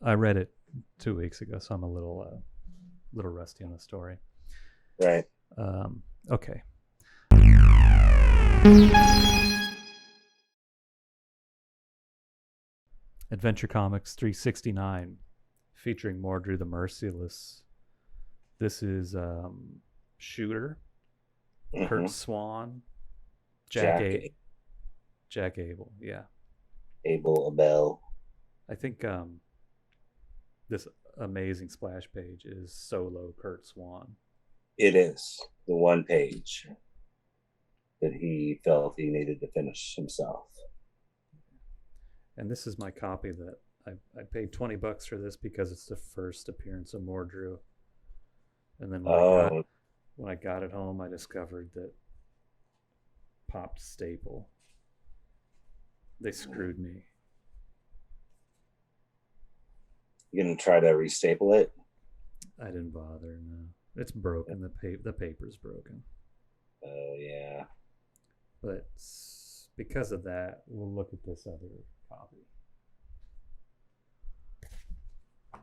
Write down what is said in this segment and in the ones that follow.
I read it 2 weeks ago, so I'm a little rusty on the story. Right. Okay. Adventure Comics 369, featuring Mordru the Merciless. This is Shooter, Curt Mm-hmm. Swan, Jack, Jack Abel. Yeah, Abel. I think this amazing splash page is solo Curt Swan. It is the one page that he felt he needed to finish himself. And this is my copy that I paid $20 for this because it's the first appearance of Mordru. And then when I got it home, I discovered that popped staple. They screwed me. You gonna try to restaple it? I didn't bother. No, it's broken. The paper's broken. Oh yeah. But because of that, we'll look at this other copy.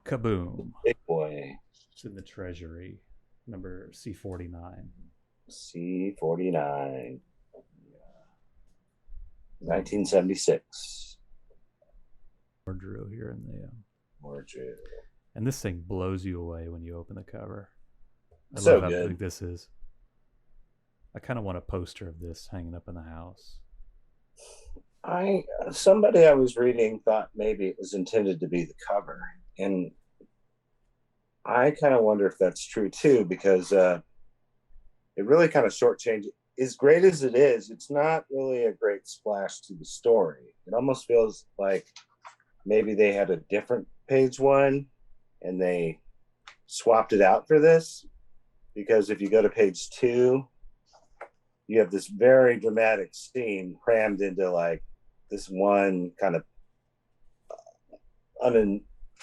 Kaboom! Big boy. It's in the Treasury, number C49. C49. 1976. Mordru here in the Mordru. and this thing blows you away when you open the cover. I So love how good. big this is. I kind of want a poster of this hanging up in the house. Somebody I was reading thought maybe it was intended to be the cover, and I kind of wonder if that's true too, because it really kind of shortchanged. As great as it is, it's not really a great splash to the story. It almost feels like maybe they had a different page one and they swapped it out for this, because if you go to page 2, you have this very dramatic scene crammed into like this one kind of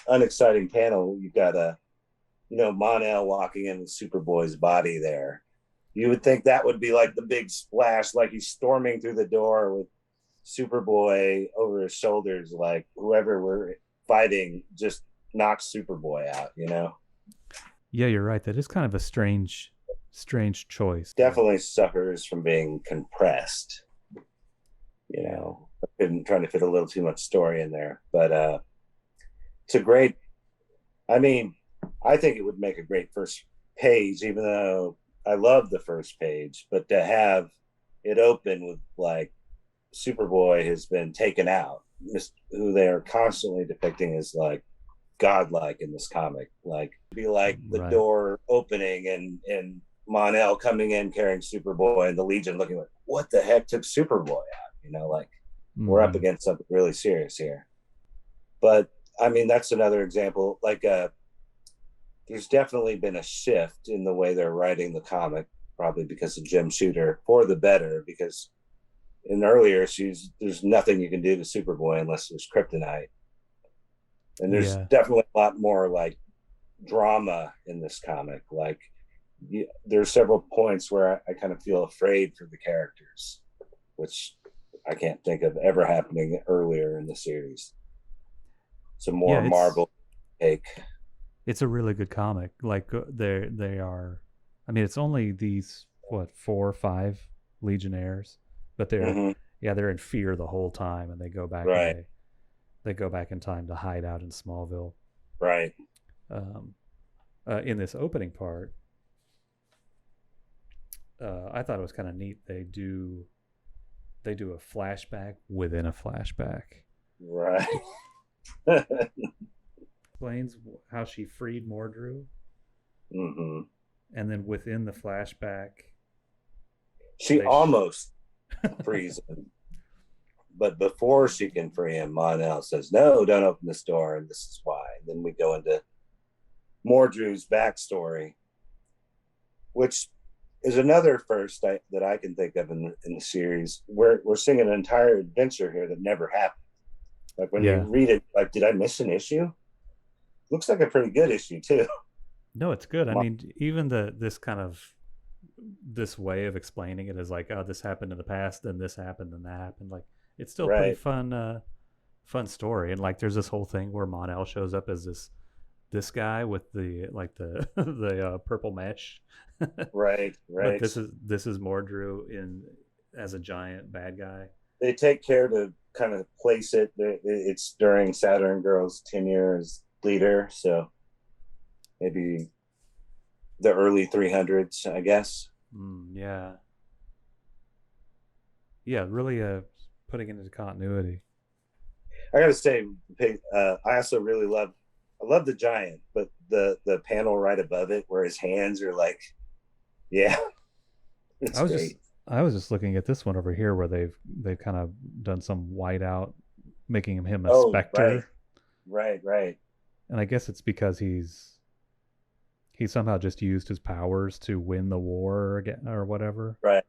unexciting panel. You've got Mon-El walking in with Superboy's body there. You would think that would be like the big splash, like he's storming through the door with Superboy over his shoulders, like whoever we're fighting just knocks Superboy out, Yeah, you're right. That is kind of a strange choice. Definitely suffers from being compressed. Been trying to fit a little too much story in there, but it's a great. I mean, I think it would make a great first page, even though I love the first page. But to have it open with like Superboy has been taken out, who they are constantly depicting as like godlike in this comic, like be like the Right. door opening and Mon-El coming in carrying Superboy, and the Legion looking like, what the heck took Superboy out? Like we're up against something really serious here. But I mean, that's another example. Like, there's definitely been a shift in the way they're writing the comic, probably because of Jim Shooter, for the better. Because in earlier issues, there's nothing you can do to Superboy unless there's kryptonite, and there's definitely a lot more like drama in this comic. Like, there's several points where I kind of feel afraid for the characters, which I can't think of ever happening earlier in the series. It's a more Marvel take. It's a really good comic. Like they are. I mean, it's only these 4 or 5 Legionnaires, but they're they're in fear the whole time, and they go back. Right. They go back in time to hide out in Smallville. Right. In this opening part, I thought it was kind of neat. They do a flashback within a flashback. Right. Explains how she freed Mordru. Mm-hmm. And then within the flashback, she almost frees him. But before she can free him, Mon-El says, no, don't open this door, and this is why. And then we go into Mordru's backstory, which is another first that I can think of in the series. We're seeing an entire adventure here that never happened. Like when you read it, like, did I miss an issue? Looks like a pretty good issue too. No, it's good. I mean, even this way of explaining it is like, oh, this happened in the past, then this happened, then that happened. Like, it's still pretty fun fun story. And like, there's this whole thing where Mon-El shows up as this guy with the like the the purple mesh. Right, But right. this is Mordru in as a giant bad guy. They take care to kind of place it. It's during Saturn Girl's tenure as leader, so maybe the early 300s, I guess. Yeah, yeah, really putting it into continuity. I gotta say, I also really I love the giant, but the panel right above it where his hands are like, yeah, it's I was just great. I was just looking at this one over here where they've kind of done some whiteout, making him a Oh, right, specter, right. and I guess it's because he somehow just used his powers to win the war again or whatever, Right.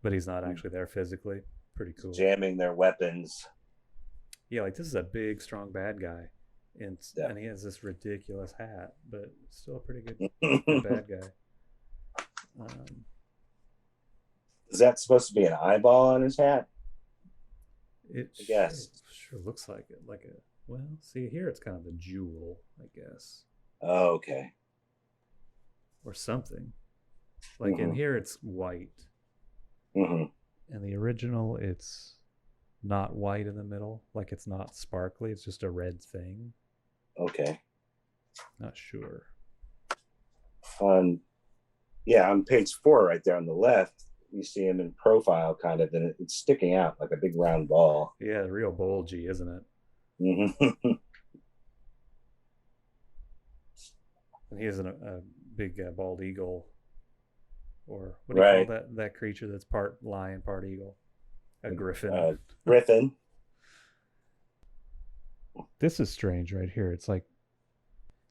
but he's not actually there physically. Pretty cool. Jamming their weapons. Yeah, like this is a big, strong bad guy, and Yeah. and he has this ridiculous hat, but still a pretty good bad guy. Um, Is that supposed to be an eyeball on his hat? it I sure guess. sure looks like it, like a well. See here, it's kind of a jewel, I guess, Oh, okay. or something. Like in Mm-hmm. here, it's white. Mm-hmm. In the original, it's not white in the middle. Like it's not sparkly. It's just a red thing. Okay. Not sure. On Yeah, on page 4, right there on the left, you see him in profile, kind of, and it's sticking out like a big round ball. Yeah, real bulgy, isn't it? Mm-hmm. And he has a big bald eagle, or what do you call Right. that creature that's part lion, part eagle? A griffin. Uh, Griffin. This is strange right here. It's like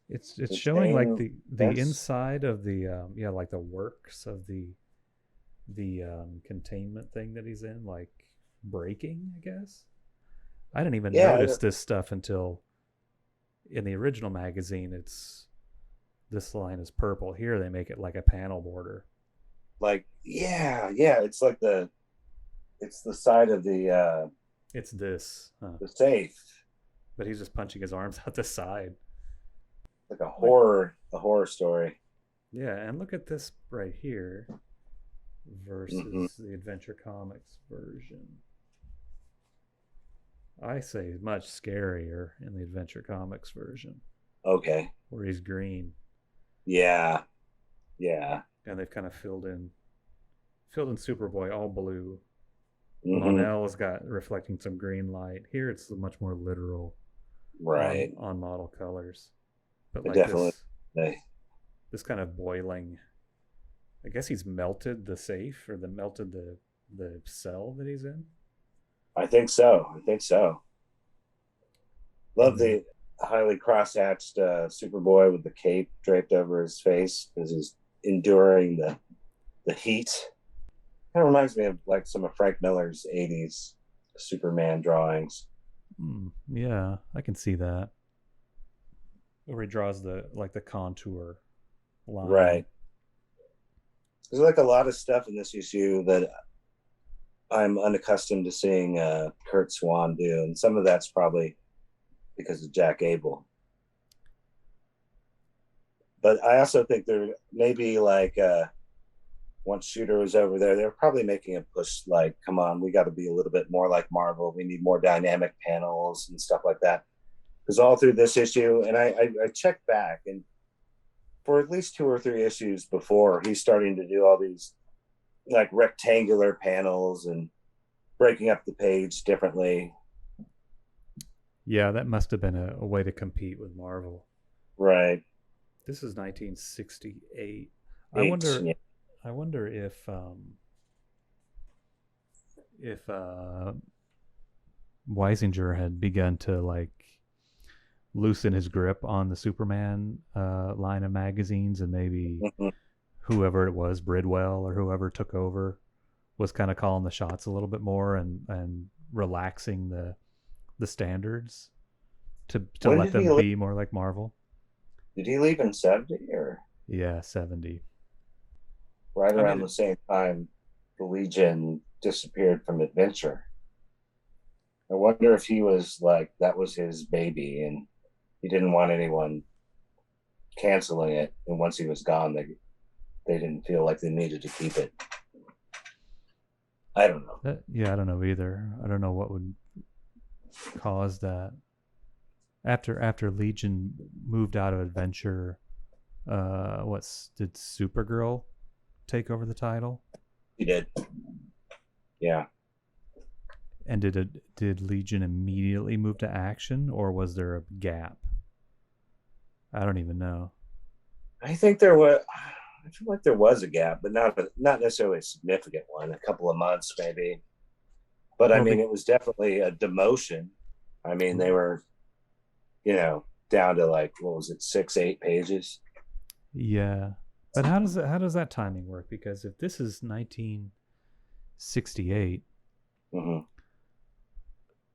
it's The showing like chain the fence. inside of the yeah, like the works of the containment thing that he's in, like breaking, I guess. I didn't even Yeah, notice this stuff until in the original magazine. It's this line is purple. Here they make it like a panel border. like yeah. It's the side of It's this, huh? the safe, But he's just punching his arms out the side. like Like, a horror story. yeah, and look at this right here Mm-hmm. versus the Adventure Comics version. I say much scarier in the Adventure Comics version, Okay. where he's green, Yeah, yeah. and they've kind of filled in Superboy all blue. Mm-hmm. Mon-El's got reflecting some green light. Here it's much more literal Right. on model colors, but like Definitely. this kind of boiling. I guess he's melted the safe or melted the cell that he's in. I think so. I think so. And Love then the highly cross-hatched Superboy with the cape draped over his face because he's enduring the heat. Kind of reminds me of like some of Frank Miller's '80s Superman drawings. yeah, I can see that. Where he draws the contour line. Right. There's like a lot of stuff in this issue that I'm unaccustomed to seeing Curt Swan do, and some of that's probably because of Jack Abel. But I also think there maybe like once Shooter was over there, they're probably making a push like, come on, we got to be a little bit more like Marvel. We need more dynamic panels and stuff like that. Because all through this issue, and I checked back, and for at least 2 or 3 issues before, he's starting to do all these like rectangular panels and breaking up the page differently. Yeah, that must have been a way to compete with Marvel. Right. This is 1968. I Eight. wonder. Yeah. I wonder if Weisinger had begun to like loosen his grip on the Superman line of magazines, and maybe Mm-hmm. whoever it was, Bridwell or whoever took over, was kind of calling the shots a little bit more and relaxing the standards to When let did he them leave? be more like Marvel. Did he leave in 70 or Yeah, 70. right I around mean, the same time the Legion disappeared from Adventure? I wonder if he was like, that was his baby and he didn't want anyone canceling it. And once he was gone, they didn't feel like they needed to keep it. I don't know. I don't know either. I don't know what would cause that. After Legion moved out of Adventure, did Supergirl take over the title? He did. Yeah. And did Legion immediately move to Action, or was there a gap? I don't even know. I think there was. I feel like there was a gap, but not necessarily a significant one. A couple of months, maybe. But I mean, it was definitely a demotion. I mean, they were, down to like, what was it, 6-8 pages? Yeah, but how does that timing work? Because if this is 1968, mm-hmm.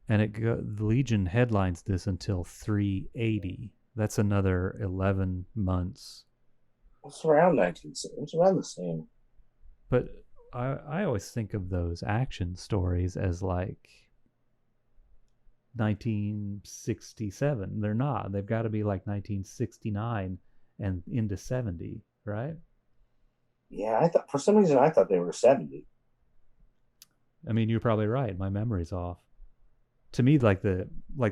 and the Legion headlines this until 380, that's another 11 months. It's around it's around the same. But I always think of those action stories as like 1967. They're not. They've got to be like 1969 and into 70, right? Yeah, I thought for some reason they were 70. I mean, you're probably right. My memory's off. To me, like the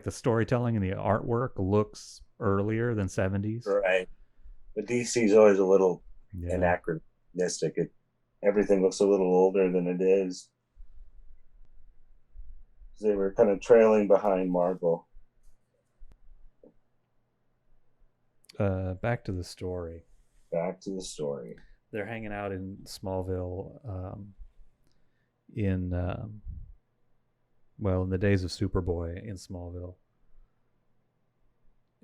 storytelling and the artwork looks earlier than 70s. Right. But DC's always a little anachronistic. Everything looks a little older than it is. They were kind of trailing behind Marvel. Back to the story. They're hanging out in Smallville in the days of Superboy in Smallville.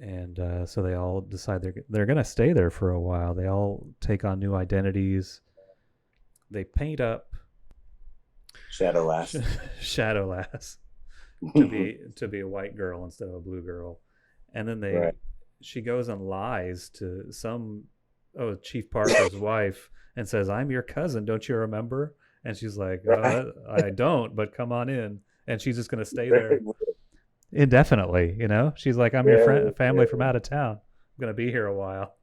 And so they all decide they're going to stay there for a while. They all take on new identities. They paint up Shadow Lass to be a white girl instead of a blue girl. And then she goes and lies to Chief Parker's wife and says, "I'm your cousin, don't you remember?" And she's like, "I don't, but come on in." And she's just going to stay there indefinitely, She's like, "I'm your family from out of town. I'm going to be here a while."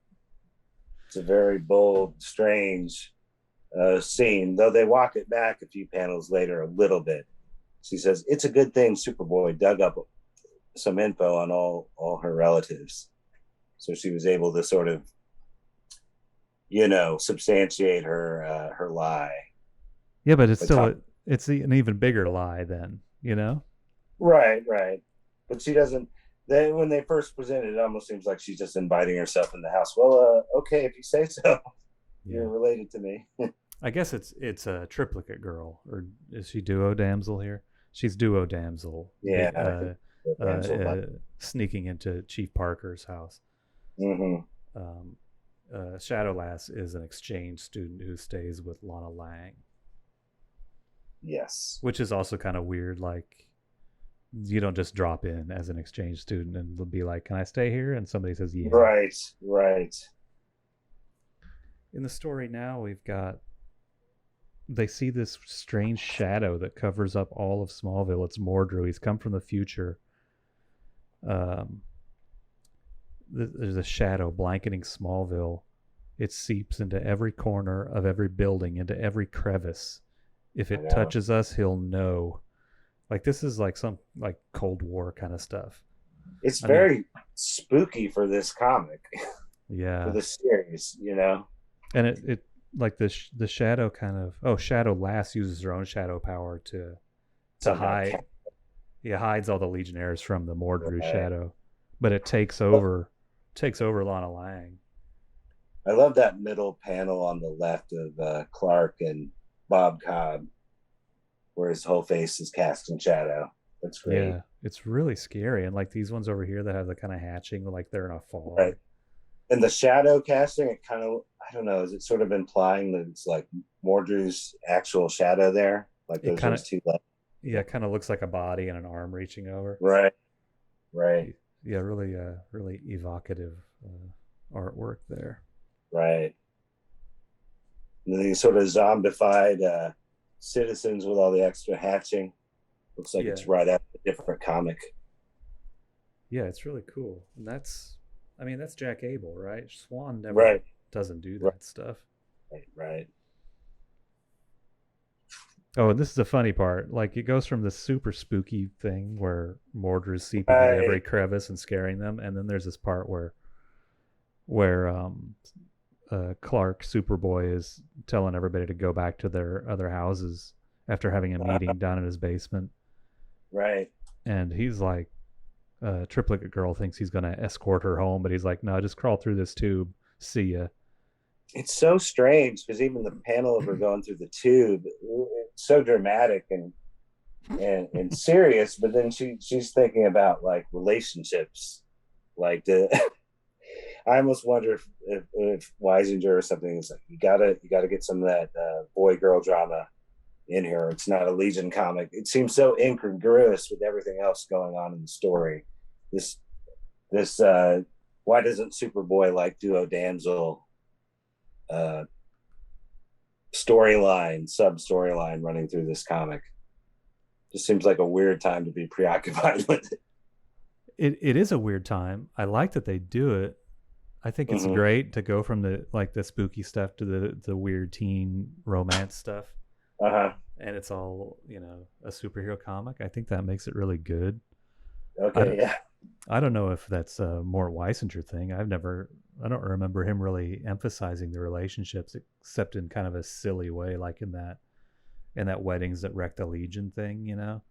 It's a very bold, strange scene, though they walk it back a few panels later a little bit. She says, "It's a good thing Superboy dug up some info on all her relatives." So she was able to sort of, substantiate her lie. Yeah, but it's it's an even bigger lie then, Right. But she doesn't. When they first present it, it almost seems like she's just inviting herself in the house. Well, okay, if you say so. You're related to me. I guess it's a triplicate girl, or is she duo damsel here? She's duo damsel. Yeah. Sneaking into Chief Parker's house. Mm-hmm. Shadow Lass is an exchange student who stays with Lana Lang. Yes. Which is also kind of weird. Like, you don't just drop in as an exchange student and be like, "Can I stay here?" And somebody says, "Yeah." Right. In the story now, they see this strange shadow that covers up all of Smallville. It's Mordru. He's come from the future. There's a shadow blanketing Smallville. It seeps into every corner of every building, into every crevice. If it touches us, he'll know. Like, this is like some like Cold War kind of stuff. It's very spooky for this comic. Yeah. For the series, And it like the shadow kind of Shadow Lass uses her own shadow power to hide. He hides all the Legionnaires from the Mordru shadow, but it takes over Lana Lang. I love that middle panel on the left of Clark and Bob Cobb, where his whole face is cast in shadow. That's great. Yeah, it's really scary. And like these ones over here that have the kind of hatching, like they're in a fog. Right. And the shadow casting, it kind of, I don't know, is it sort of implying that it's like Mordru's actual shadow there? Like those two left. Yeah, it kind of looks like a body and an arm reaching over. Right. Yeah, really evocative artwork there. Right. And these sort of zombified citizens with all the extra hatching. Looks like it's right after different comic. Yeah, it's really cool. And that's Jack Abel, right? Swan never Right. doesn't do Right. that stuff. Right. Oh, and this is the funny part. Like, it goes from this super spooky thing where Mordru's seeping into every Right. crevice and scaring them, and then there's this part where Clark Superboy is telling everybody to go back to their other houses after having a meeting down in his basement, Right. and he's like, Triplicate Girl thinks he's gonna escort her home, but he's like, no, just crawl through this tube. See ya. It's so strange because even the panel of her going through the tube, it's so dramatic and serious, but then she's thinking about like relationships, like the I almost wonder if Weisinger or something is like, you gotta get some of that boy girl drama in here. It's not a Legion comic. It seems so incongruous with everything else going on in the story. This why doesn't Superboy like Duo Damsel sub storyline running through this comic? Just seems like a weird time to be preoccupied with it. It is a weird time. I like that they do it. I think it's great to go from the spooky stuff to the weird teen romance stuff. And it's all, a superhero comic. I think that makes it really good. Okay, I don't know if that's a more Weisinger thing. I don't remember him really emphasizing the relationships except in kind of a silly way, like in that Weddings That Wreck the Legion thing,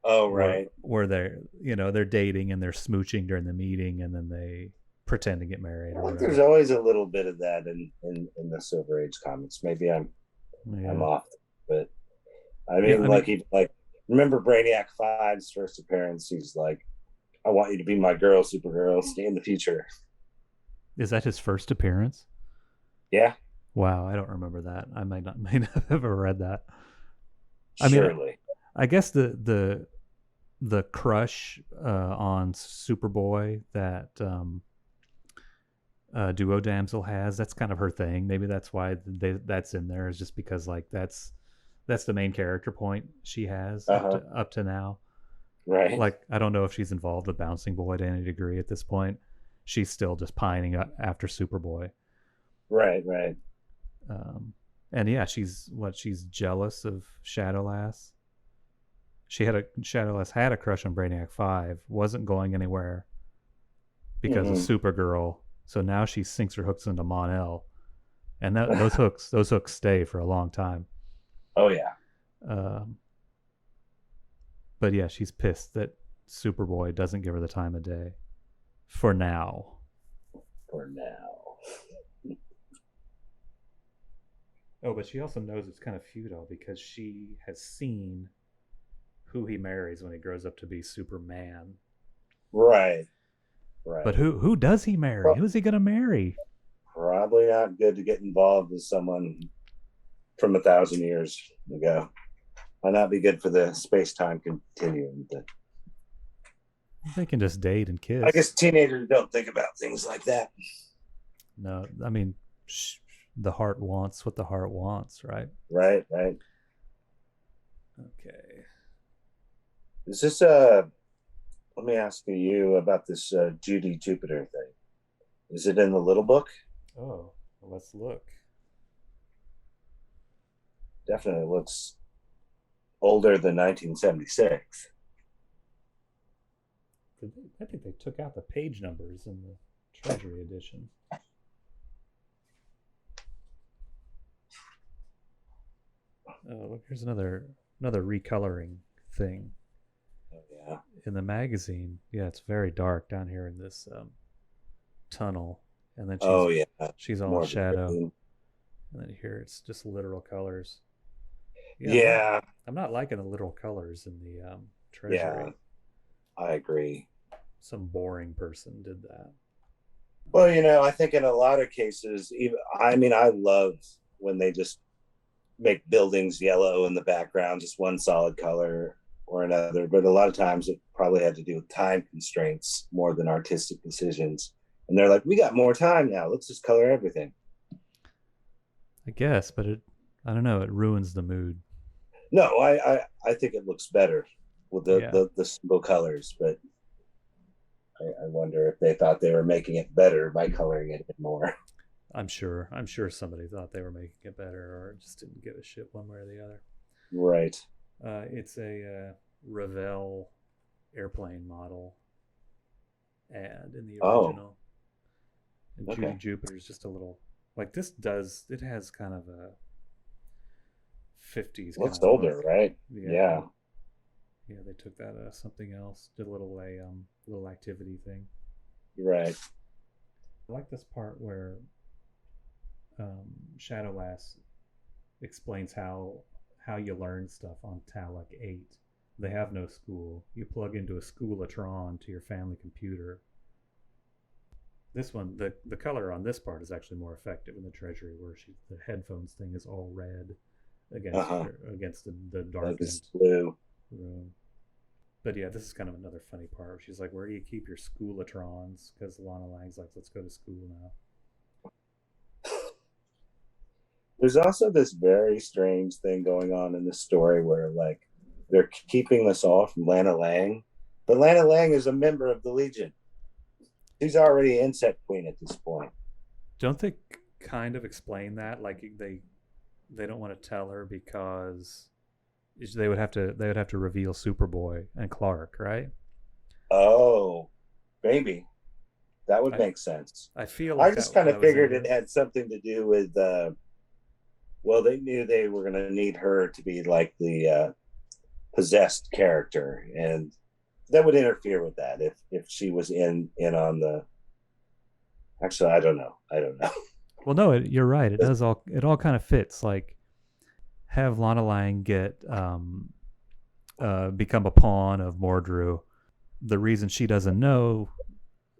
Oh, right. Where they're dating and they're smooching during the meeting and then they pretend to get married. There's always a little bit of that in the Silver Age comics. Maybe I'm off, but I mean, remember Brainiac 5's first appearance? He's like, I want you to be my girl, Supergirl, in the future. Is that his first appearance? Yeah. Wow, I don't remember that. I may not have ever read that. Surely. I guess the crush on Superboy that Duo Damsel has, that's kind of her thing. Maybe that's why that's in there, is just because like that's the main character point she has up to now. Right. Like, I don't know if she's involved with Bouncing Boy to any degree at this point. She's still just pining after Superboy. Right. And yeah, she's jealous of Shadowlass. Shadowlass had a crush on Brainiac 5, wasn't going anywhere because of Supergirl. So now she sinks her hooks into Mon-El, and those hooks stay for a long time. Oh yeah. But yeah, she's pissed that Superboy doesn't give her the time of day. For now. Oh, but she also knows it's kind of futile because she has seen who he marries when he grows up to be Superman. Right. But who does he marry? Who's he going to marry? Probably not good to get involved with someone from 1,000 years ago. Might not be good for the space-time continuum. But they can just date and kiss. I guess teenagers don't think about things like that. No, I mean, the heart wants what the heart wants, right? Right. Okay. Is this let me ask you about this Judy Jupiter thing. Is it in the little book? Oh, well, let's look. Definitely looks older than 1976. I think they took out the page numbers in the Treasury edition. Oh, look, here's another recoloring thing. Oh, yeah. In the magazine, yeah, it's very dark down here in this tunnel, and then she's all in shadow, and then here it's just literal colors. Yeah. I'm not liking the literal colors in the Treasury. Yeah, I agree. Some boring person did that. Well, I think in a lot of cases, I love when they just make buildings yellow in the background, just one solid color or another. But a lot of times it probably had to do with time constraints more than artistic decisions. And they're like, we got more time now. Let's just color everything. I guess, but I don't know. It ruins the mood. No, I think it looks better with Yeah. the single colors, but I wonder if they thought they were making it better by coloring it a bit more. I'm sure somebody thought they were making it better, or just didn't give a shit one way or the other. Right. It's a Revell airplane model ad in the Oh, original, and okay. Jupiter's just a little like this. Does it has kind of a 50s kind Looks of older, look? right? Yeah, Yeah. yeah. They took that something else, did a little activity thing. Right. I like this part where Shadowlass explains how you learn stuff on Talak 8. They have no school. You plug into a Schoolatron to your family computer. This one, the color on this part is actually more effective in the Treasury, where the headphones thing is all red against Uh-huh. against the Like darkened this blue. room. But yeah, this is kind of another funny part. Where she's like, "Where do you keep your Schoolatrons?" Because Lana Lang's like, "Let's go to school now." There's also this very strange thing going on in this story where like they're keeping us all from Lana Lang, but Lana Lang is a member of the Legion. She's already Insect Queen at this point. Don't they kind of explain that? Like they don't want to tell her because they would have to reveal Superboy and Clark, right? Oh, maybe that would I make sense. I feel I like just kind that of was in figured it this. had something to do with well, they knew they were going to need her to be like the possessed character, and that would interfere with that if she was in on the. Actually, I don't know. Well, no, you're right. It all kind of fits. Like have Lana Lang get become a pawn of Mordru. The reason she doesn't know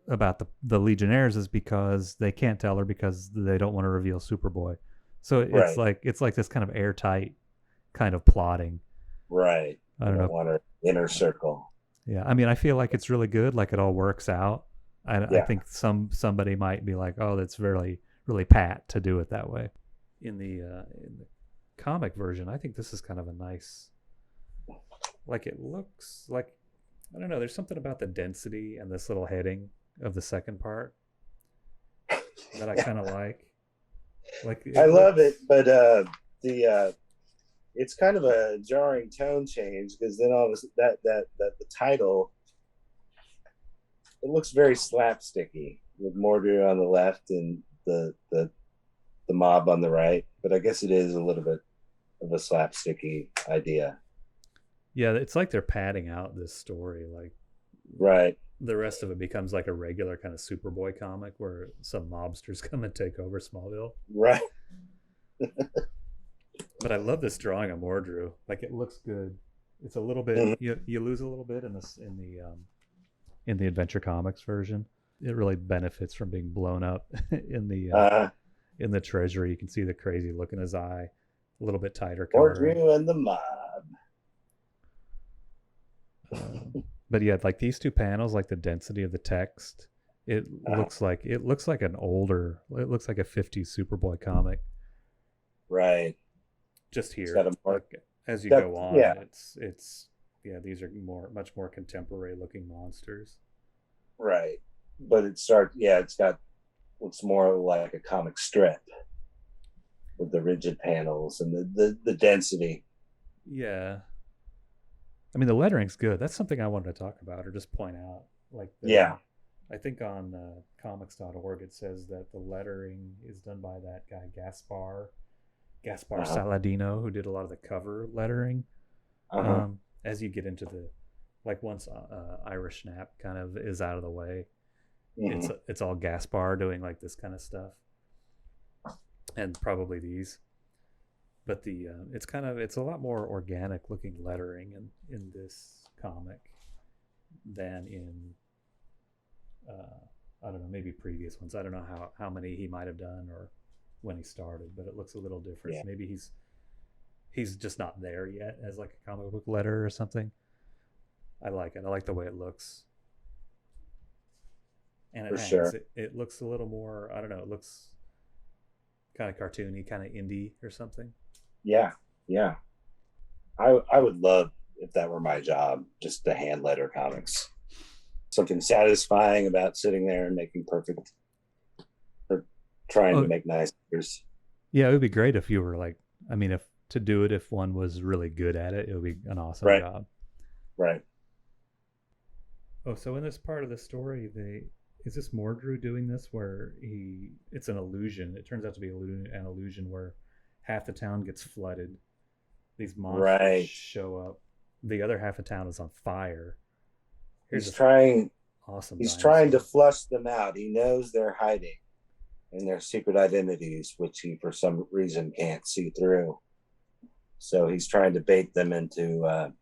about the Legionnaires is because they can't tell her because they don't want to reveal Superboy. So Right, it's like this kind of airtight kind of plotting. right. I You don't don't know. want her inner circle. Yeah, I mean, I feel like it's really good. Like it all works out. I Yeah, think somebody might be like, oh, that's really pat to do it that way. In the comic version, I think this is kind of a nice. Like it looks like I don't know. There's something about the density and this little heading of the second part that I kind of like. Like I it love it, looks. but the it's kind of a jarring tone change because then all of that the title it looks very slapsticky with Mordru on the left and the mob on the right. But I guess it is a little bit of a slapsticky idea. Yeah, it's like they're padding out this story. Like Right. the rest of it becomes like a regular kind of Superboy comic where some mobsters come and take over Smallville. Right. But I love this drawing of Mordru. Like it looks good. It's a little bit Mhm. you lose a little bit in the Adventure Comics version. It really benefits from being blown up Uh, in the Treasury. You can see the crazy look in his eye. A little bit tighter coloring. Mordru and the mob. But yeah, like these two panels, like the density of the text, Uh, it looks like an older. It looks like a '50s Superboy comic. right. Just It's got here, a more like as you got go on, yeah, it's yeah. These are much more contemporary looking monsters. right. But it starts yeah, it's got looks more like a comic strip with the rigid panels and the density. Yeah, I mean the lettering's good. That's something I wanted to talk about or just point out. Like Yeah. I think on comics.org it says that the lettering is done by that guy Gaspar Uh-huh. Saladino, who did a lot of the cover lettering. Uh-huh. As you get into the like once Irish Snap kind of is out of the way, Mm-hmm. it's all Gaspar doing like this kind of stuff, and probably these. But the it's a lot more organic looking lettering in this comic than in I don't know, maybe previous ones. I don't know how many he might have done or when he started, but it looks a little different. Yeah, Maybe he's just not there yet as like a comic book letter or something. I like it. I like the way it looks, and it for hangs. sure. It looks a little more. I don't know. It looks kind of cartoony, kind of indie or something. Yeah. Yeah. I would love if that were my job, just to hand letter comics. Something satisfying about sitting there and making perfect, or trying to make nice letters. Yeah, it would be great if you were like, I mean, if to do it, if one was really good at it, it would be an awesome job. Right. Oh, so in this part of the story, is this Mordru doing this where it's an illusion. It turns out to be an illusion where half the town gets flooded. These monsters show up. The other half of town is on fire. He's trying dinosaur. Trying to flush them out. He knows they're hiding in their secret identities, which he for some reason can't see through. So he's trying to bait them into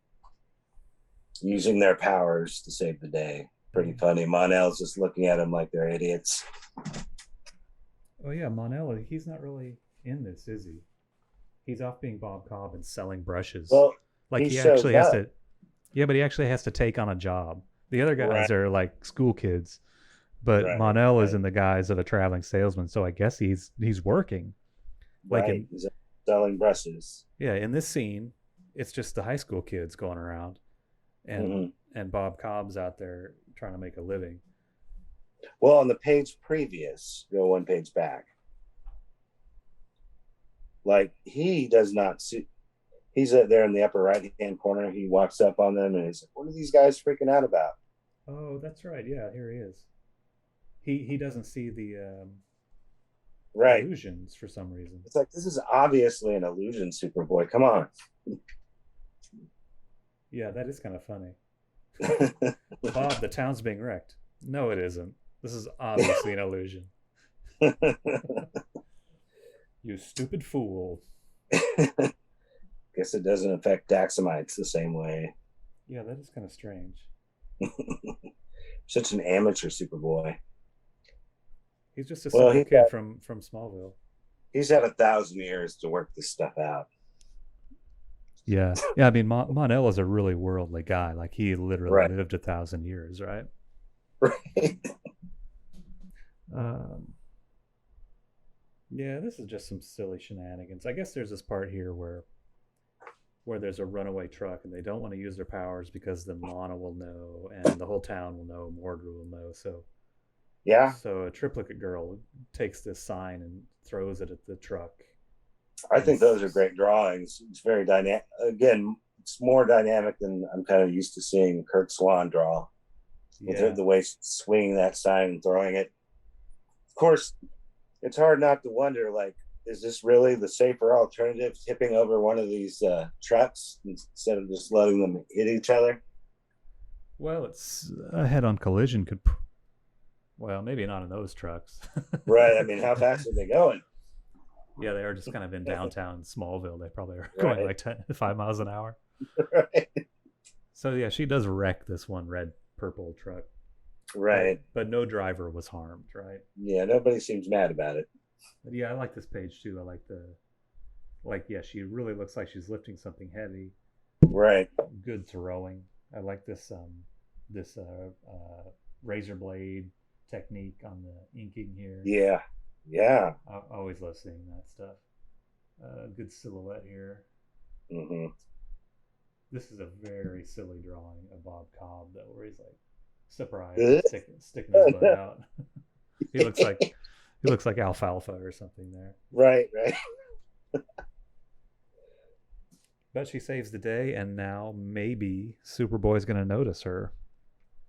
using their powers to save the day. Pretty funny. Mon-El's just looking at him like they're idiots. Oh yeah, Mon-El, he's not really in this, is he? He's off being Bob Cobb and selling brushes. Well, like he actually has to. Yeah, but he actually has to take on a job. The other guys are like school kids, but Mon-El is in the guise of a traveling salesman. So I guess he's working. Like he's selling brushes. Yeah, in this scene, it's just the high school kids going around, and Bob Cobb's out there trying to make a living. Well, on the page previous, go one page back. Like he does not see. He's there in the upper right-hand corner. He walks up on them and he's like, "What are these guys freaking out about?" Oh, that's right. Yeah, here he is. He doesn't see the illusions for some reason. It's like, this is obviously an illusion, Superboy. Come on. Yeah, that is kind of funny. Bob, the town's being wrecked. No, it isn't. This is obviously an illusion. You stupid fool. Guess it doesn't affect Daxamites the same way. Yeah, that is kind of strange. Such an amateur Superboy. He's just a simple kid from Smallville. He's had 1,000 years to work this stuff out. Yeah. I mean, Mon-El is a really worldly guy. Like he literally lived 1,000 years, right? Right. Yeah, this is just some silly shenanigans. I guess there's this part here where there's a runaway truck and they don't want to use their powers because then Lana will know and the whole town will know, Mordru will know. So So a triplicate girl takes this sign and throws it at the truck. I think those are great drawings. It's very dynamic. Again, it's more dynamic than I'm kind of used to seeing Curt Swan draw. With the way swinging that sign and throwing it. Of course, it's hard not to wonder, like, is this really the safer alternative, tipping over one of these trucks instead of just letting them hit each other? Well, it's a head-on collision could... Well, maybe not in those trucks. Right. I mean, how fast are they going? Yeah, they are just kind of in downtown Smallville. They probably are going like 5 miles an hour. Right. So, yeah, she does wreck this one red-purple truck. Right. But no driver was harmed, right? Yeah, nobody seems mad about it. But yeah, I like this page, too. I like she really looks like she's lifting something heavy. Right. Good throwing. I like this razor blade technique on the inking here. Yeah. I always love seeing that stuff. Good silhouette here. This is a very silly drawing of Bob Cobb, though, where he's like surprised, sticking his butt out. He looks like alfalfa or something there. Right. But she saves the day, and now maybe Superboy's going to notice her.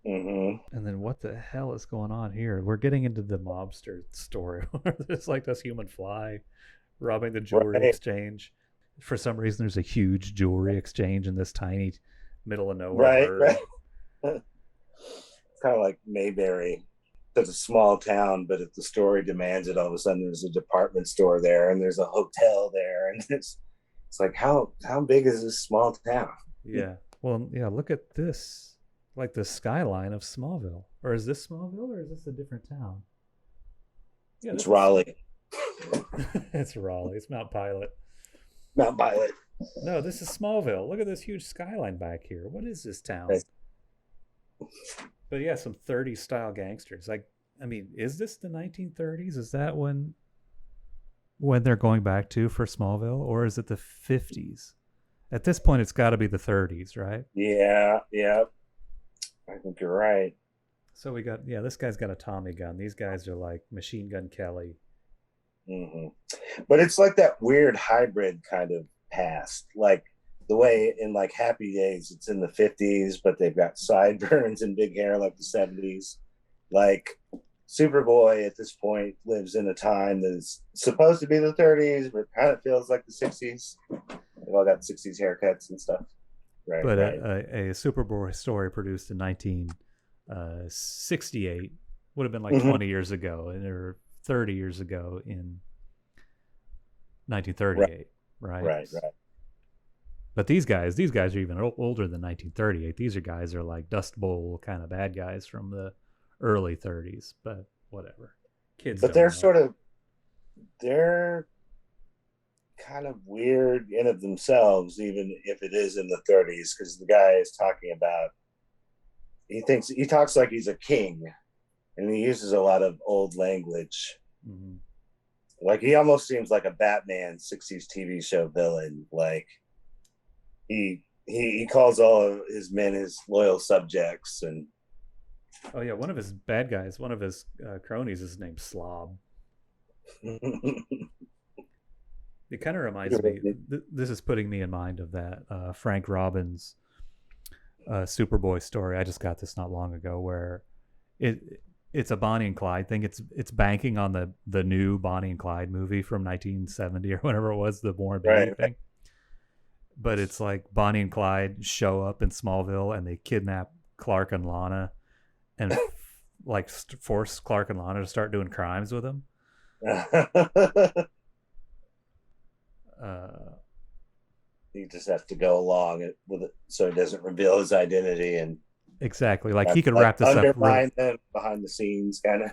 And then what the hell is going on here? We're getting into the mobster story. There's like this human fly robbing the jewelry exchange. For some reason, there's a huge jewelry exchange in this tiny middle of nowhere. Right. It's kind of like Mayberry. It's a small town, but if the story demands it, all of a sudden there's a department store there and there's a hotel there, and it's like how big is this small town? Yeah. Well, yeah. Look at this. Like the skyline of Smallville. Or is this Smallville or is this a different town? Yeah, it's Raleigh. It's Raleigh. It's Mount Pilot. Mount Pilot. No, this is Smallville. Look at this huge skyline back here. What is this town? Right. But yeah, some 30s style gangsters. Like, I mean, is this the 1930s? Is that when they're going back to for Smallville? Or is it the 50s? At this point, it's got to be the 30s, right? Yeah, yeah. I think you're right. So we got, yeah, this guy's got a Tommy gun. These guys are like Machine Gun Kelly. Hmm. But it's like that weird hybrid kind of past, like the way in like Happy Days, it's in the 50s, but they've got sideburns and big hair like the 70s. Like Superboy at this point lives in a time that's supposed to be the 30s, but kind of feels like the 60s. They've all got 60s haircuts and stuff. Right, But right. a Superboy story produced in 1968 would have been like Mm-hmm. 20 years ago, or 30 years ago in 1938, Right, right? right, right. But these guys are even older than 1938. These guys are like Dust Bowl kind of bad guys from the early 30s. But whatever, kids But don't know. they're kind of weird in of themselves, even if it is in the 30s, because the guy is talking about, he talks like he's a king, and he uses a lot of old language. Mm-hmm. Like he almost seems like a Batman 60s TV show villain. Like he calls all of his men his loyal subjects, and Oh yeah, one of his bad guys, one of his cronies, is named Slob. It kind of reminds me. This is putting me in mind of that Frank Robbins Superboy story. I just got this not long ago, where it's a Bonnie and Clyde thing. It's banking on the new Bonnie and Clyde movie from 1970 or whatever it was, the Warren Beatty thing. But it's like Bonnie and Clyde show up in Smallville and they kidnap Clark and Lana and like force Clark and Lana to start doing crimes with him. He just has to go along with it so he doesn't reveal his identity, and exactly, like he could wrap this undermine them behind the scenes, kind of.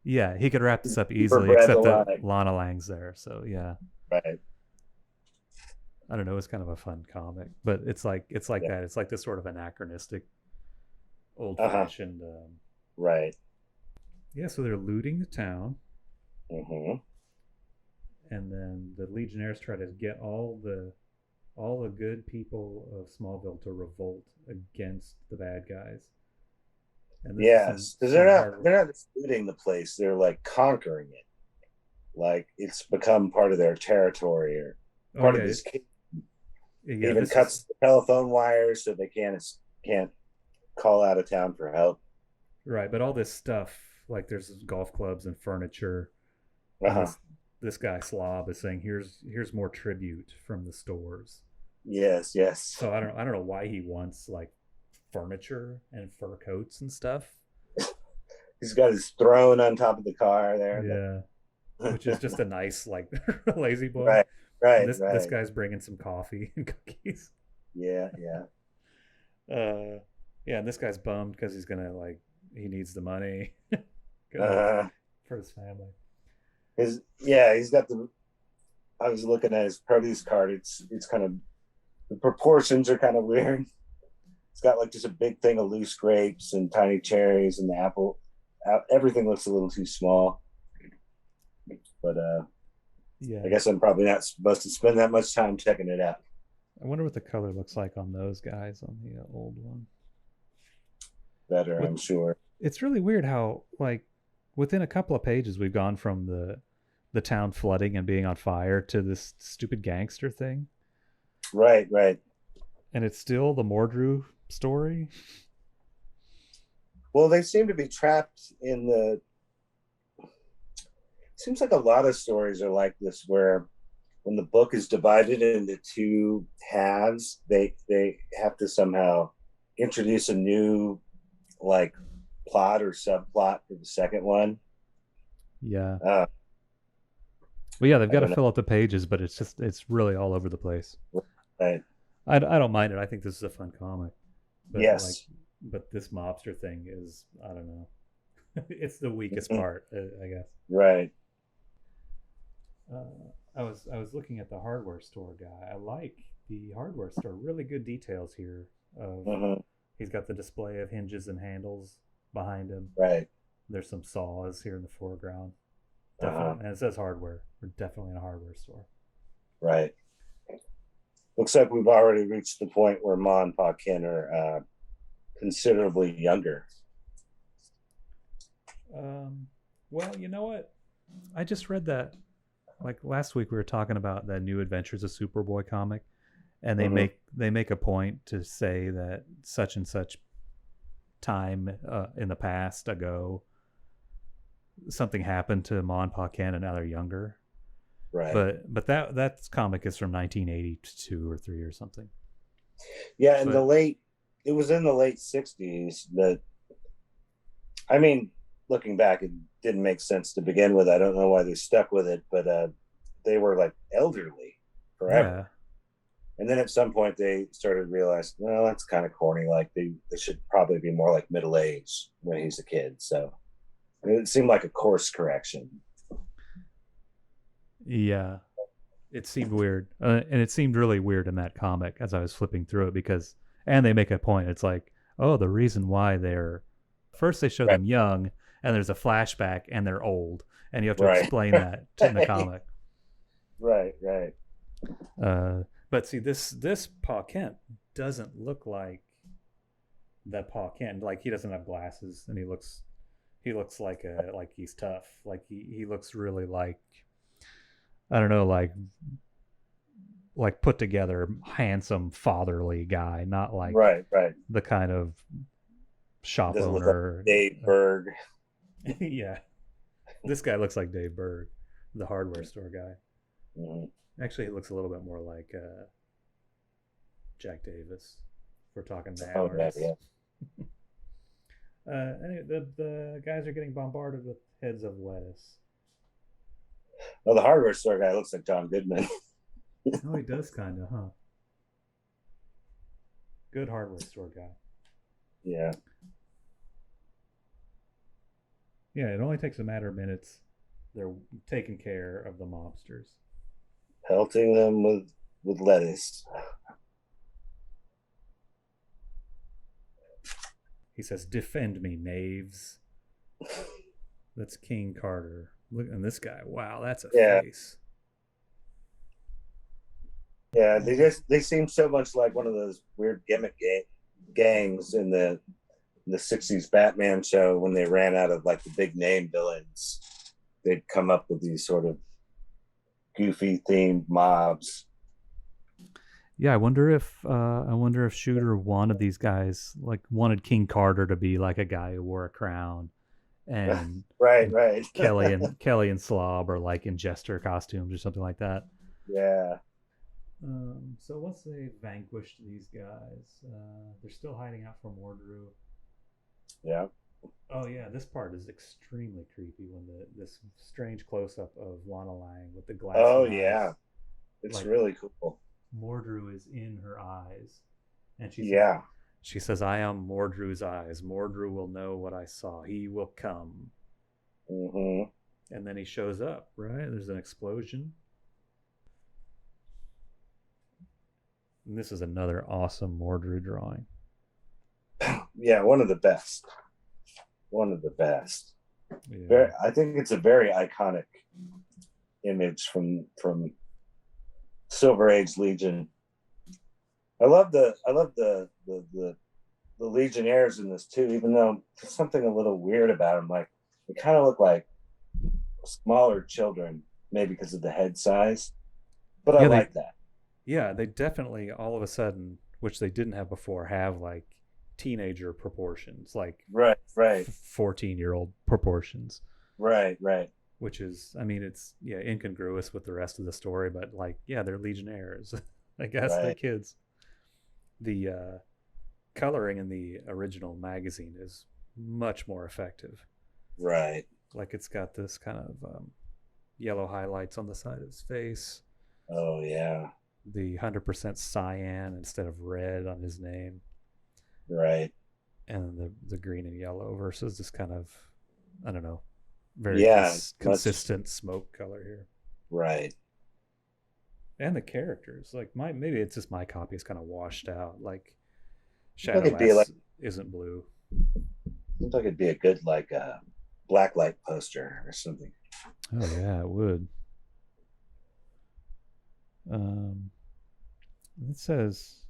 Yeah, he could wrap this up easily, except that Lana Lang's there. So yeah, right. I don't know. It's kind of a fun comic, but it's like that. It's like this sort of anachronistic, old-fashioned. Right. Yeah, so they're looting the town, mm-hmm. and then the Legionnaires try to get all the good people of Smallville to revolt against the bad guys. And yes, because they're not just looting the place; they're like conquering it. Like it's become part of their territory or part of this. Yeah, even cuts the telephone wires so they can't call out of town for help. Right, but all this stuff, like there's golf clubs and furniture. This guy Slob is saying here's more tribute from the stores. Yes. So I don't know why he wants like furniture and fur coats and stuff. He's got his throne on top of the car there. Yeah, which is just a nice like lazy boy. Right. This guy's bringing some coffee and cookies. Yeah. Yeah, and this guy's bummed because he needs the money for his family. He's got I was looking at his produce card. It's kind of, the proportions are kind of weird. It's got like just a big thing of loose grapes and tiny cherries and the apple. Everything looks a little too small. But yeah, I guess I'm probably not supposed to spend that much time checking it out. I wonder what the color looks like on those guys on the old one. Better, I'm sure. It's really weird how like within a couple of pages we've gone from the town flooding and being on fire to this stupid gangster thing. Right. And it's still the Mordru story. Well, they seem to be trapped in the. Seems like a lot of stories are like this, where when the book is divided into two halves, they have to somehow introduce a new like plot or subplot for the second one. Yeah. Well, yeah, they've got to fill up the pages, but it's really all over the place. Right. I don't mind it. I think this is a fun comic. But yes. But this mobster thing is, I don't know. It's the weakest part, I guess. Right. I was looking at the hardware store guy. I like the hardware store. Really good details here. He's got the display of hinges and handles behind him. Right. There's some saws here in the foreground. And it says hardware. We're definitely in a hardware store. Right. Looks like we've already reached the point where Ma and Pa Ken are considerably younger. Well, you know what? I just read that. Like last week, we were talking about the New Adventures of Superboy comic, and they make a point to say that such and such time in the past ago, something happened to Ma and Pa Ken, and now they're younger. Right. But that comic is from 1982 or 3 or something. Yeah, in it was in the late 60s that, I mean, looking back, it didn't make sense to begin with. I don't know why they stuck with it, but they were like elderly forever. Yeah. And then at some point they started realizing, well, that's kind of corny. Like they should probably be more like middle-aged when he's a kid. So it seemed like a course correction. Yeah, it seemed weird, and it seemed really weird in that comic as I was flipping through it and they make a point. It's like, oh, the reason why they're first they show them young, and there's a flashback, and they're old, and you have to explain that in the comic. Right. But see, this Pa Kent doesn't look like that Pa Kent. Like he doesn't have glasses, and he looks like he's tough. Like he looks really like, I don't know, like put together, handsome, fatherly guy, not like the kind of shop owner. Like Dave Berg. Yeah, this guy looks like Dave Berg, the hardware store guy. Mm-hmm. Actually, he looks a little bit more like Jack Davis. If we're talking now. Oh, yeah. Anyway, the guys are getting bombarded with heads of lettuce. Well, the hardware store guy looks like John Goodman. Oh, he does kind of, huh? Good hardware store guy. Yeah. Yeah, it only takes a matter of minutes. They're taking care of the mobsters. Pelting them with lettuce. He says, "Defend me, knaves." That's King Carter. Look at this guy. Wow, that's a face. Yeah, they seem so much like one of those weird gimmick gangs in the 60s Batman show when they ran out of like the big name villains. They'd come up with these sort of goofy themed mobs. Yeah, I wonder if Shooter wanted these guys, like wanted King Carter to be like a guy who wore a crown, and right. Kelly and Slob are like in jester costumes or something like that. Yeah. So once they vanquished these guys, they're still hiding out from Mordru. Yeah. Oh yeah, this part is extremely creepy when this strange close up of Lana Lang with the glasses. Oh yeah, it's like, really cool. Mordru is in her eyes, and she says, "I am Mordru's eyes. Mordru will know what I saw. He will come." Mm-hmm. And then he shows up. Right? There's an explosion. And this is another awesome Mordru drawing. Yeah, one of the best. Yeah. I think it's a very iconic image from Silver Age Legion. I love the Legionnaires in this too, even though there's something a little weird about them. Like they kind of look like smaller children, maybe because of the head size. But I like that. Yeah, they definitely all of a sudden, which they didn't have before, have like teenager proportions, like right 14-year-old proportions, right, which is, I mean, it's incongruous with the rest of the story, but like they're Legionnaires. I guess they're kids. The coloring in the original magazine is much more effective, right? Like it's got this kind of yellow highlights on the side of his face. Oh yeah, the 100% cyan instead of red on his name. Right. And the green and yellow versus this kind of, I don't know, very consistent smoke color here. Right. And the characters, like maybe it's just my copy is kind of washed out. Like Shadowlass isn't blue. Seems like it'd be a good blacklight poster or something. Oh yeah, it would. It says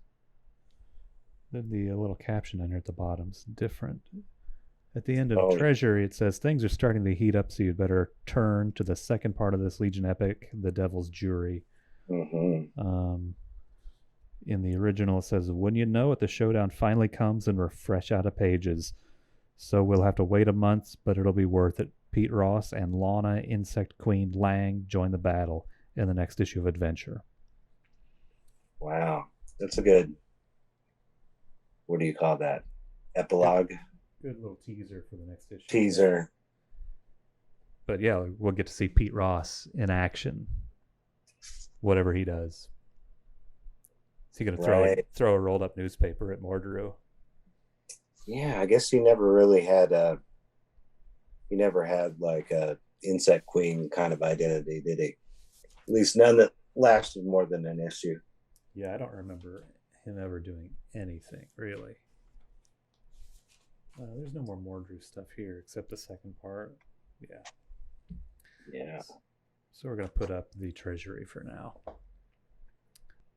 the little caption under at the bottom's different. At the end of Treasury, it says things are starting to heat up, so you'd better turn to the second part of this Legion epic, The Devil's Jury. Mm-hmm. In the original, it says, "When you know it, the showdown finally comes and we're fresh out of pages. So we'll have to wait a month, but it'll be worth it. Pete Ross and Lana, Insect Queen Lang join the battle in the next issue of Adventure." Wow. That's a good, what do you call that? Epilogue? Good little teaser for the next issue. Teaser. But yeah, we'll get to see Pete Ross in action. Whatever he does. Is he going to throw a rolled up newspaper at Mordru? Yeah, I guess he never really had like a Insect Queen kind of identity, did he? At least none that lasted more than an issue. Yeah, I don't remember him ever doing anything, really. There's no more Mordru stuff here except the second part. Yeah. So we're going to put up the Treasury for now.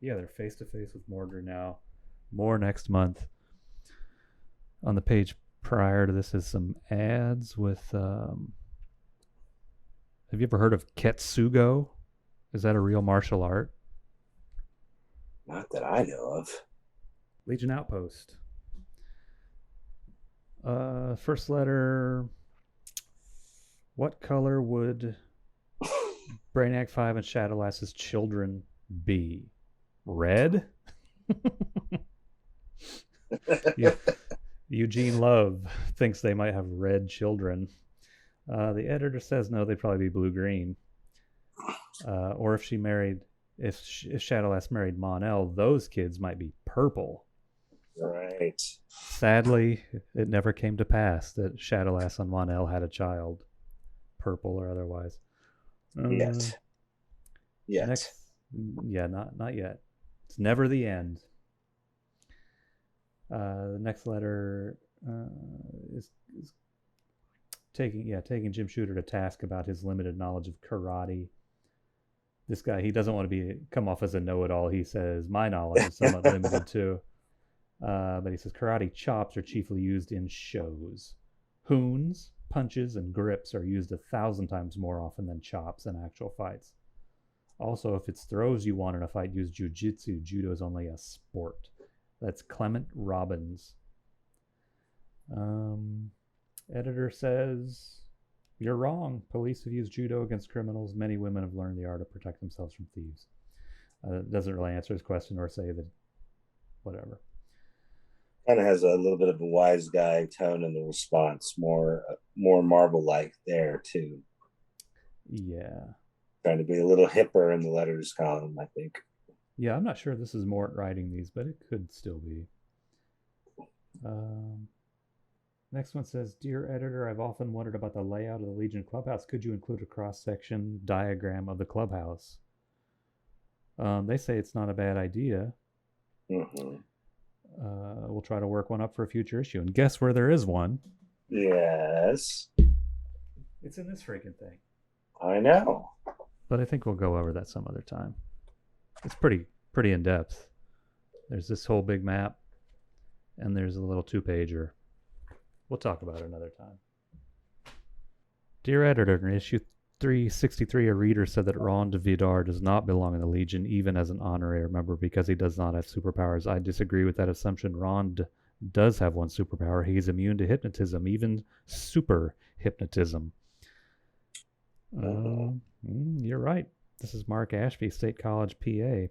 Yeah, they're face-to-face with Mordru now. More next month. On the page prior to this is some ads with... have you ever heard of Ketsugo? Is that a real martial art? Not that I know of. Legion Outpost. First letter. What color would Brainiac 5 and Shadowlass's children be? Red? Yeah. Eugene Love thinks they might have red children. The editor says no, they'd probably be blue-green. Or if Shadowlass married Mon-El, those kids might be purple. Right. Sadly, it never came to pass that Shadowlass and Mon-El had a child, purple or otherwise. Yet. Not yet. It's never the end. The next letter is taking Jim Shooter to task about his limited knowledge of karate. This guy, he doesn't want to come off as a know-it-all. He says, my knowledge is somewhat limited too. But he says karate chops are chiefly used in shows. Hoons, punches, and grips are used 1,000 times more often than chops in actual fights. Also, if it's throws you want in a fight, use jujitsu. Judo is only a sport. That's Clement Robbins. Editor says, you're wrong. Police have used judo against criminals. Many women have learned the art to protect themselves from thieves. Doesn't really answer his question or say that, whatever. Kind of has a little bit of a wise guy tone in the response, more Marvel-like there too. Yeah. Trying to be a little hipper in the letters column, I think. Yeah, I'm not sure this is Mort writing these, but it could still be. Next one says, Dear Editor, I've often wondered about the layout of the Legion Clubhouse. Could you include a cross-section diagram of the clubhouse? They say it's not a bad idea. Mm-hmm. We'll try to work one up for a future issue. And guess where there is one? Yes. It's in this freaking thing. I know. But I think we'll go over that some other time. It's pretty in-depth. There's this whole big map, and there's a little 2-pager. We'll talk about it another time. Dear Editor, in issue 363, a reader said that Ron Vidar does not belong in the Legion, even as an honorary member, because he does not have superpowers. I disagree with that assumption. Ron does have one superpower. He's immune to hypnotism, even super hypnotism. You're right. This is Mark Ashby, State College, PA.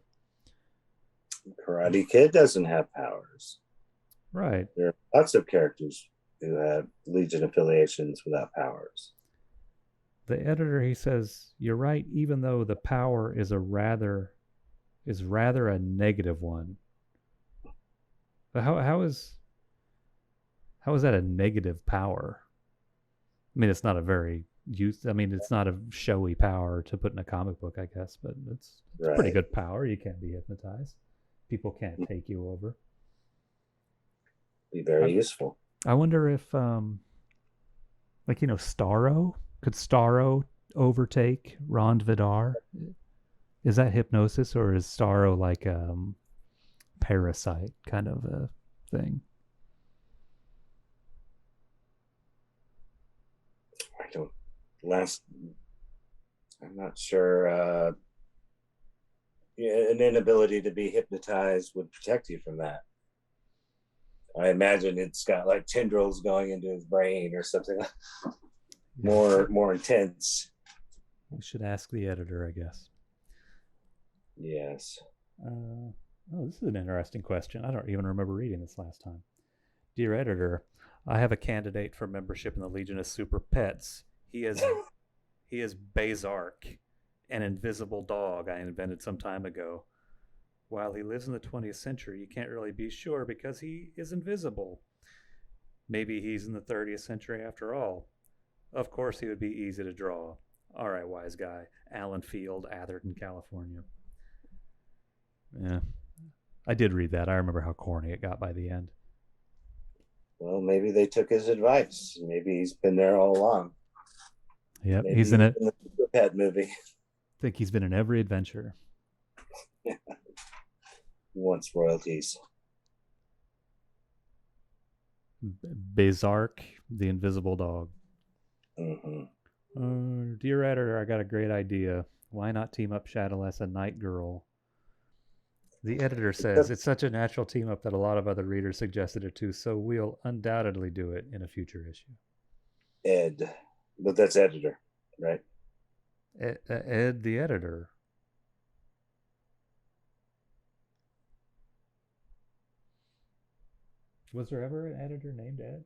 Karate Kid doesn't have powers. Right. There are lots of characters who have Legion affiliations without powers. The editor, he says, you're right, even though the power is rather a negative one. But how is that a negative power? I mean, it's not a very it's not a showy power to put in a comic book, I guess, but it's a pretty good power. You can't be hypnotized. People can't take you over. Be very useful. I wonder if, Starro? Could Starro overtake Ron Vidar? Is that hypnosis, or is Starro like parasite kind of a thing. I'm not sure. An inability to be hypnotized would protect you from that. I imagine it's got like tendrils going into his brain or something more intense. We should ask the editor, I guess. Yes. This is an interesting question. I don't even remember reading this last time. Dear editor, I have a candidate for membership in the Legion of Super Pets. He is Bazark, an invisible dog I invented some time ago. While he lives in the 20th century, you can't really be sure because he is invisible. Maybe he's in the 30th century after all. Of course, he would be easy to draw. All right, wise guy. Allen Field, Atherton, California. Yeah. I did read that. I remember how corny it got by the end. Well, maybe they took his advice. Maybe he's been there all along. Yep, he's in it. In the Pet movie. I think he's been in every adventure. Yeah. He wants royalties. Bazark, the invisible dog. Mm-hmm. Dear editor, I got a great idea. Why not team up Shadowless and Night Girl? The editor says it's such a natural team up that a lot of other readers suggested it too, so we'll undoubtedly do it in a future issue. Ed, but that's editor, right? Ed, the editor. Was there ever an editor named Ed?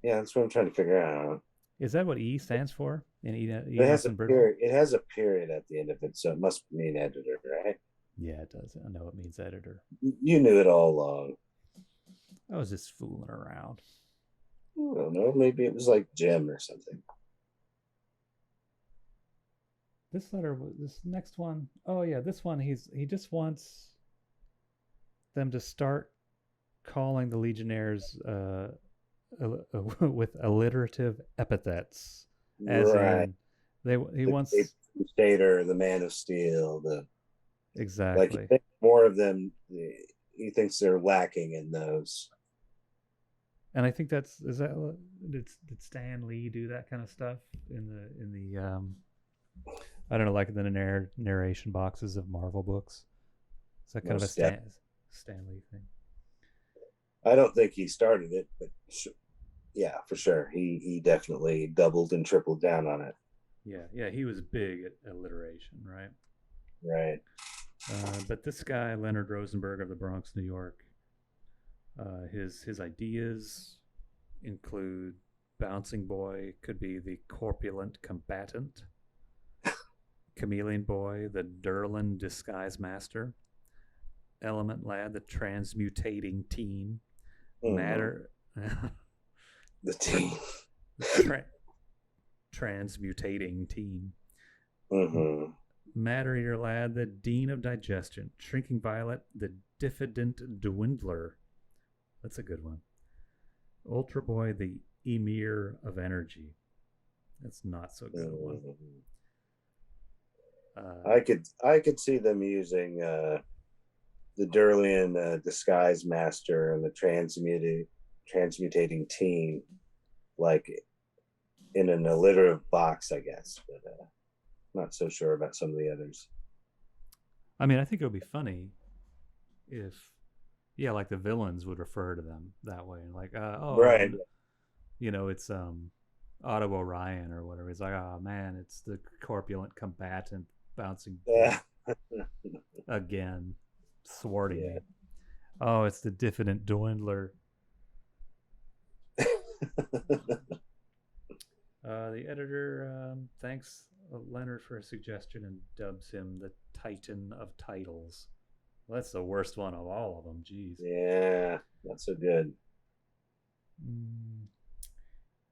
Yeah, that's what I'm trying to figure out. Is that what E stands for? It has a period. It has a period at the end of it, so it must mean editor, right? Yeah, it does. I know it means editor. You knew it all along. I was just fooling around. I don't know. Maybe it was like Jim or something. This next one. Oh yeah, this one. He just wants them to start calling the Legionnaires with alliterative epithets, as right. He wants the Crusader, the Man of Steel, exactly. Like he thinks more of them. He thinks they're lacking in those. And I think did Stan Lee do that kind of stuff in the I don't know, like in the narration boxes of Marvel books? Is that kind of a Stan Lee thing? I don't think he started it, but yeah, for sure. He definitely doubled and tripled down on it. Yeah, he was big at alliteration, right? Right. But this guy, Leonard Rosenberg of the Bronx, New York, his ideas include Bouncing Boy could be the corpulent combatant, Chameleon Boy, the Durlin disguise master, Element Lad, the transmutating teen, Matter, the teen, transmutating teen, Matter Eater Lad, the Dean of Digestion, Shrinking Violet, the diffident dwindler. That's a good one. Ultra Boy, the Emir of Energy. That's not so good a one. I could see them using the Durlian disguise master and the transmutating teen, like in an alliterative box, I guess, but not so sure about some of the others. I mean, I think it would be funny if, like the villains would refer to them that way, like, right, it's Otto Orion or whatever. It's like, oh man, it's the corpulent combatant bouncing again, thwarting me. Oh, it's the diffident dwindler. The editor thanks Leonard for a suggestion and dubs him the Titan of Titles. Well, that's the worst one of all of them. Jeez. Yeah, not so good.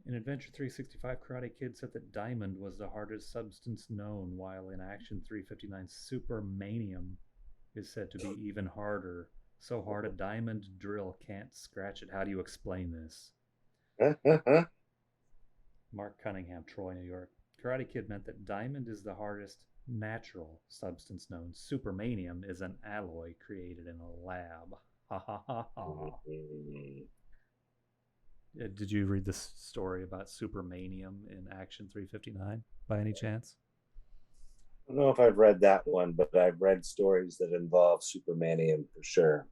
In Adventure 365, Karate Kid said that diamond was the hardest substance known, while in Action 359, Supermanium is said to be even harder. So hard a diamond drill can't scratch it. How do you explain this? Mark Cunningham, Troy, New York. Karate Kid meant that diamond is the hardest natural substance known. Supermanium is an alloy created in a lab. Ha ha ha ha. Did you read this story about Supermanium in Action 359 by any chance? I don't know if I've read that one, but I've read stories that involve Supermanium for sure.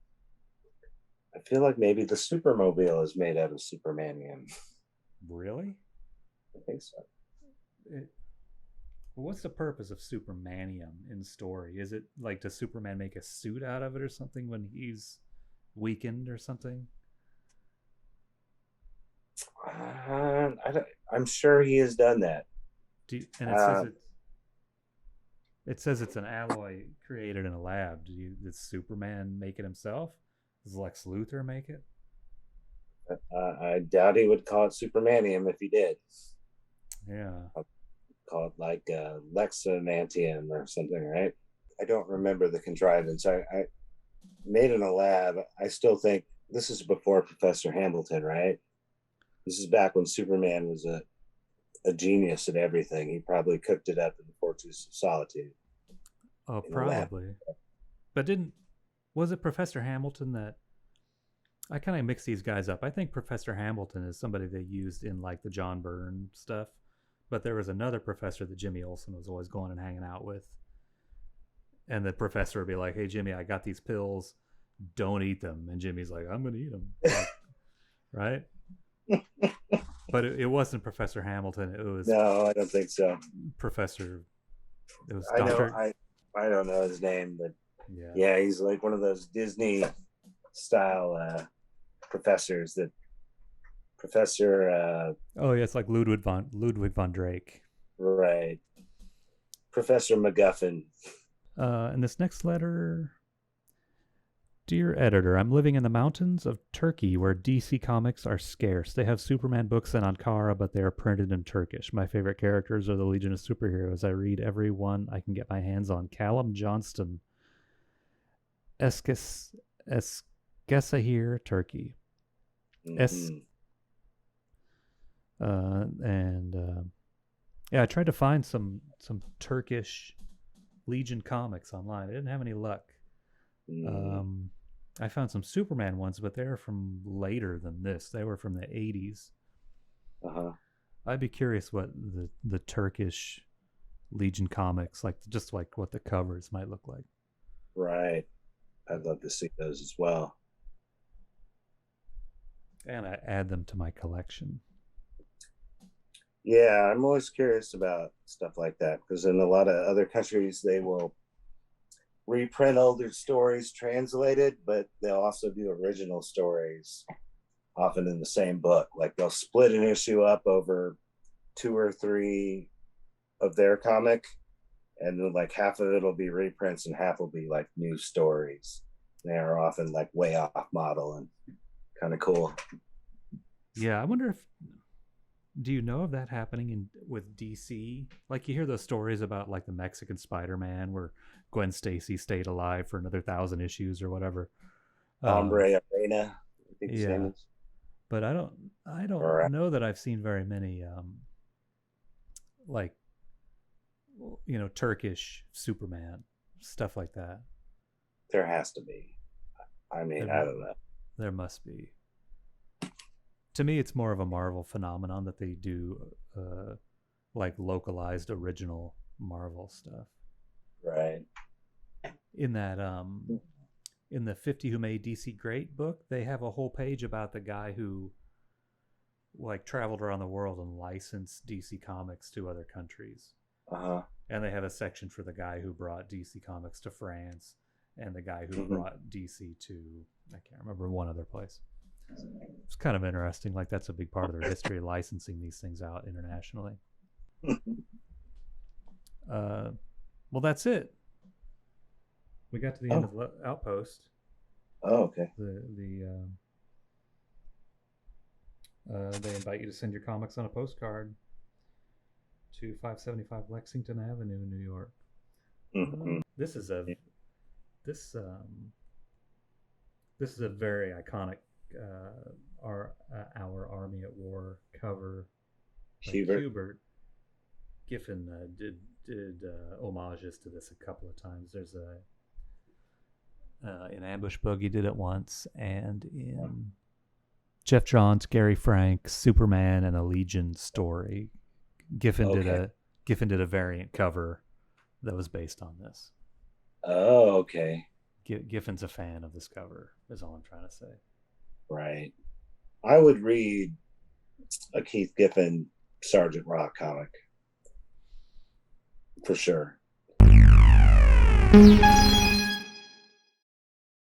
I feel like maybe the Supermobile is made out of Supermanium. Really? I think so. What's the purpose of Supermanium in the story? Is it like, does Superman make a suit out of it or something when he's weakened or something? I'm sure he has done that. And it says it says it's an alloy created in a lab. Did Superman make it himself? Does Lex Luthor make it? I doubt he would call it Supermanium if he did. Yeah. I'll call it like Lexanantium or something, right? I don't remember the contrivance. I made in a lab. I still think this is before Professor Hamilton, right? This is back when Superman was a genius at everything. He probably cooked it up in the Fortress of Solitude. Oh, probably. But was it Professor Hamilton that, I kind of mix these guys up. I think Professor Hamilton is somebody they used in like the John Byrne stuff. But there was another professor that Jimmy Olsen was always going and hanging out with. And the professor would be like, hey, Jimmy, I got these pills. Don't eat them. And Jimmy's like, I'm going to eat them. Right? But it wasn't Professor Hamilton. It was... No, I don't think so. Professor... It was Dr. I don't know his name, but yeah, he's like one of those Disney style professors that Professor it's like Ludwig von Drake. Right. Professor MacGuffin. And this next letter, dear editor, I'm living in the mountains of Turkey where DC comics are scarce. They have Superman books in Ankara, but they are printed in Turkish. My favorite characters are the Legion of Superheroes. I read every one I can get my hands on. Callum Johnston, Eskişehir, Turkey. I tried to find some Turkish Legion comics online. I didn't have any luck. I found some Superman ones, but they're from later than this. They were from the 80s. I'd be curious what the Turkish Legion comics, just like what the covers might look like. Right. I'd love to see those as well. And I add them to my collection. Yeah, I'm always curious about stuff like that because in a lot of other countries, they will reprint older stories translated, but they'll also do original stories, often in the same book. Like they'll split an issue up over 2 or 3 of their comic, and then like half of it will be reprints and half will be like new stories. They are often like way off model and kind of cool. Yeah, I wonder if... Do you know of that happening with DC? Like you hear those stories about like the Mexican Spider-Man where Gwen Stacy stayed alive for another 1,000 issues or whatever. Hombre Arena, I think his name is. But I don't know that I've seen very many like Turkish Superman stuff like that. There has to be. I mean, I don't know. There must be. To me, it's more of a Marvel phenomenon that they do like localized original Marvel stuff. Right. In that in the 50 Who Made DC Great book, they have a whole page about the guy who like traveled around the world and licensed DC Comics to other countries. And they have a section for the guy who brought DC Comics to France and the guy who brought DC to, I can't remember, one other place. It's kind of interesting. Like that's a big part of their history, licensing these things out internationally. Well, that's it. We got to the end of the Outpost. Oh, okay. They invite you to send your comics on a postcard to 575 Lexington Avenue, New York. This is a very iconic our Army at War cover. Hubert Giffen did homages to this a couple of times. There's in Ambush Bug he did it once, and in Jeff Johns, Gary Frank's Superman and a Legion story, Giffen did a variant cover that was based on this. Oh, okay. Giffen's a fan of this cover, is all I'm trying to say. Right. I would read a Keith Giffen Sergeant Rock comic for sure.